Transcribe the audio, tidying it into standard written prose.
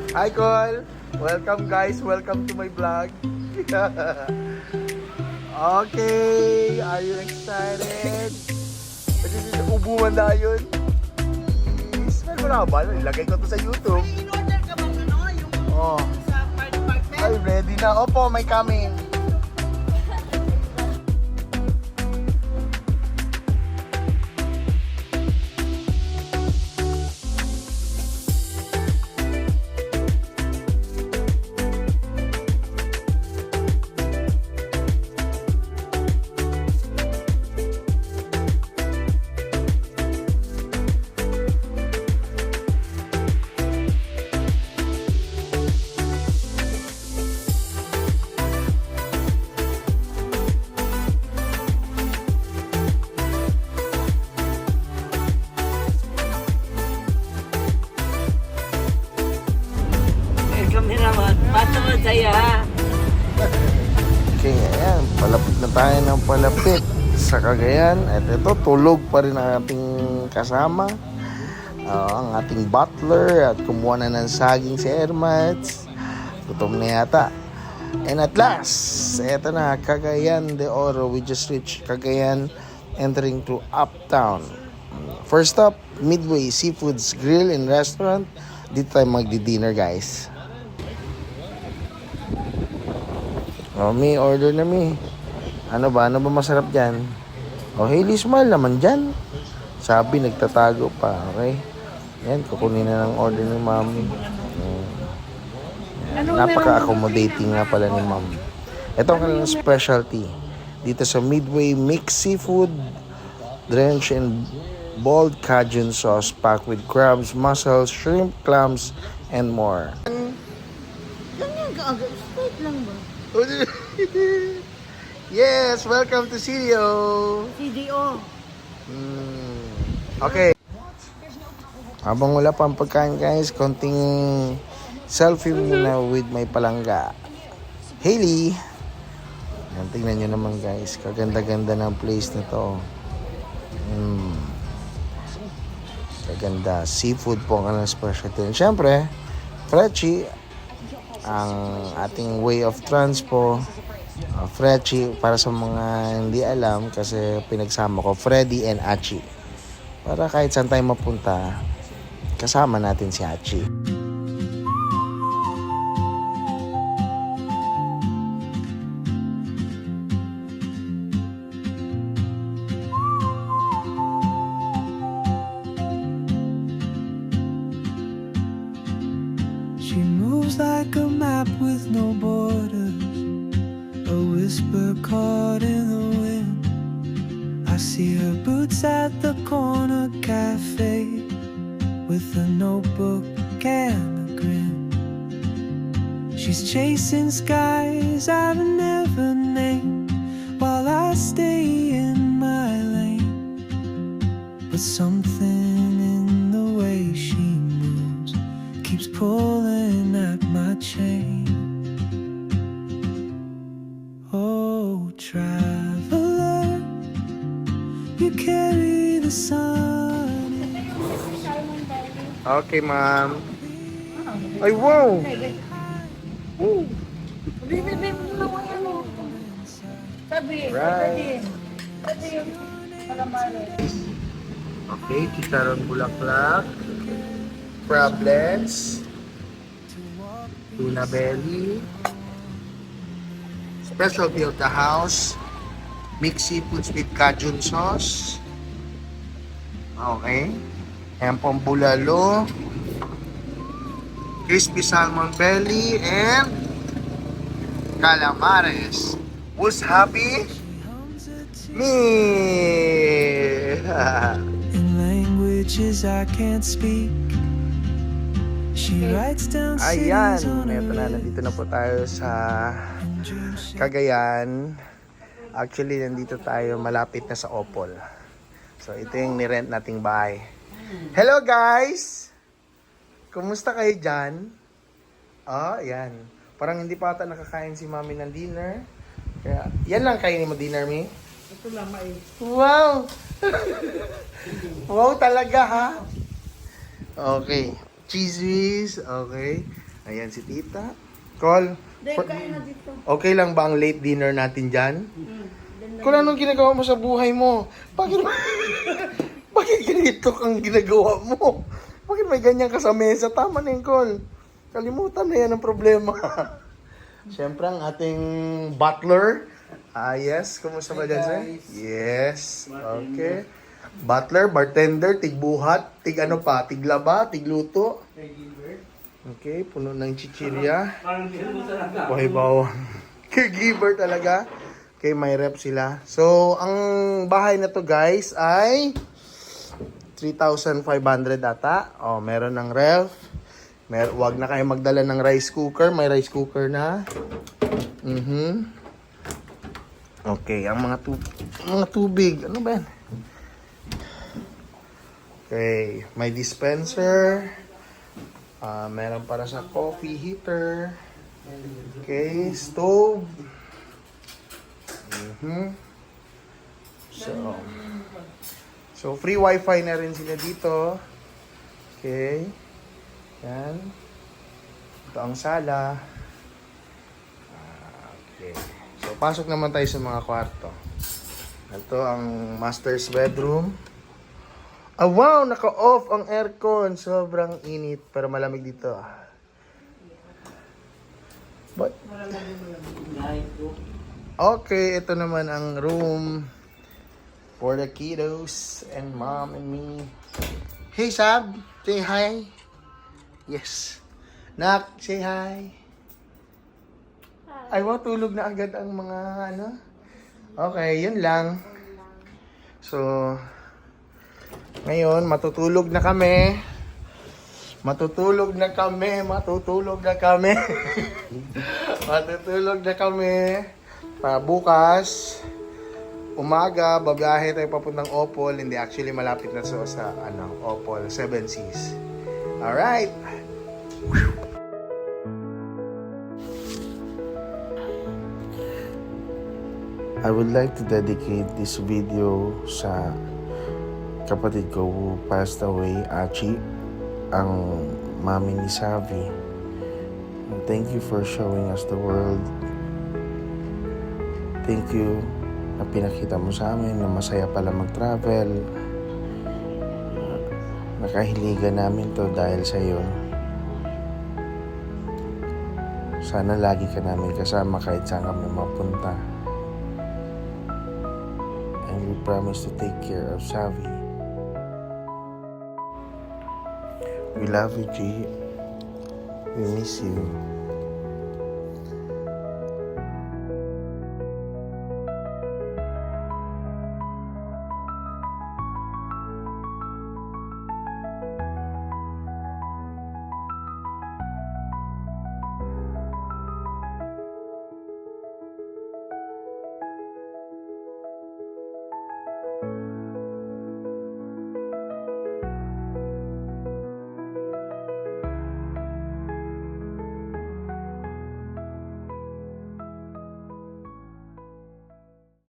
Hi, Col! Welcome, guys. Welcome to my vlog. Okay, are you excited? Ubuan na yun. Smell mo na ba? Ilagay ko to sa YouTube. May in-order ka bang ano? Yung Oh. sa part department? Ay, ready na. Opo, may coming. Kameraman, pato mo sa'yo ha? Okay, ayan. Palapit na tayo ng palapit sa Cagayan. At ito, tulog pa rin ang ating kasama. Ang ating butler. At kumuha na ng saging si Ermats. Gutom na yata. And at last, eto na, Cagayan de Oro. We just reached Cagayan, entering to Uptown. First stop, Midway Seafoods Grill and Restaurant. Dito tayo magdi-dinner, guys. Oh, may order na mi. Ano ba masarap dyan? Oh, Hailey, smile naman dyan. Sabi, nagtatago pa. Okay? Yan, kukunin na ng order ni mami. Napaka-accommodating nga pala ni ma'am. Ito ang kanilang specialty. Dito sa Midway, mixed seafood, drenched in boiled Cajun sauce packed with crabs, mussels, shrimp, clams, and more. Ganyan ka agad. Straight lang ba? Yes, welcome to CDO. CDO. Okay. Habang wala pang pagkain, guys, konting selfie muna with my palangga. Hailey. Yan, tingnan nyo naman, guys. Kaganda-ganda ng place na to. Kaganda. Seafood po ang kanilang specialty. And syempre, Frechi, ang ating way of transpo. Frechi, para sa mga hindi alam, kasi pinagsama ko Freddy and Achi, para kahit saan tayo mapunta, kasama natin si Achi. She moves like a map with no borders, a whisper caught in the wind. I see her boots at the corner cafe with a notebook and a grin. She's chasing skies I've never named while I stay in my lane. But something in the way she moves keeps pulling at my chain. Oh, traveler, you carry the sun. Okay, ma'am. Ay, wow! Bibibim mo naman ano. Sabi, Right. sabi yung calamares. Okay, chicharon bulaklak, crablets, tuna belly, specialty of the house, mixed seafoods with Cajun sauce. Okay. Ayan pong bulalo, crispy salmon belly, and calamares. Who's happy? Me! In languages I can't speak, she writes down Ayan, cities on eto na, her nandito na po tayo sa Cagayan. Actually, nandito tayo malapit na sa Opol. So, ito yung nirent nating bahay. Hello, guys! Kumusta kayo dyan? Oh, ayan. Parang hindi pa ata nakakain si mami ng dinner. Kaya, yan lang kainin mo dinner, mi? Ito lang may. Wow! Wow talaga, ha? Okay. Cheese whiz. Okay. Ayan si tita. Call. Dahil kain na dito. Okay lang ba ang late dinner natin dyan? Then, Kung anong ginagawa mo sa buhay mo? Bakit, bakit ganito ang ginagawa mo? Bakit may ganyan ka sa mesa? Tama na yun, Col. Kalimutan na yan ang problema. Siyempre, ang ating butler. Yes. Kumusta ba dyan, sir? Yes. Okay. Butler, bartender, tigbuhat, tig ano pa, tiglaba, tigluto. Okay, puno ng chichirya. Buhay bawang. Caregiver talaga. Okay, may rep sila. So, ang bahay na to guys ay 3,500 ata. Oh, meron ng ref. Wag na kayo magdala ng rice cooker. May rice cooker na. Okay, ang mga tubig. Ano ba yan? Okay, may dispenser. Meron para sa coffee heater. Okay, stove. So free wifi na rin sila dito. Okay. Yan. Ito ang sala. Okay. So pasok naman tayo sa mga kwarto. Ito ang master's bedroom. Wow! Naka-off ang aircon. Sobrang init. Pero malamig dito. But, okay, ito naman ang room for the kiddos and mom and me. Hey, Sab! Say hi! Yes. Nak, say hi! Ay, wow, tulog na agad ang mga ano. Okay, yun lang. So, ngayon, matutulog na kami. Matutulog na kami. Matutulog na kami. Para bukas, umaga, babiyahe tayo papuntang Opol. Hindi, actually, malapit na sa Opol, 7 Seas. Alright. I would like to dedicate this video sa kapatid ko who passed away, Achi, ang mami ni Savi. And thank you for showing us the world. Thank you na pinakita mo sa amin na masaya pala mag-travel. Nakahiligan namin to dahil sa iyo. Sana lagi ka namin kasama kahit saan kami mapunta. And we promise to take care of Savi. We love you, G. We miss you.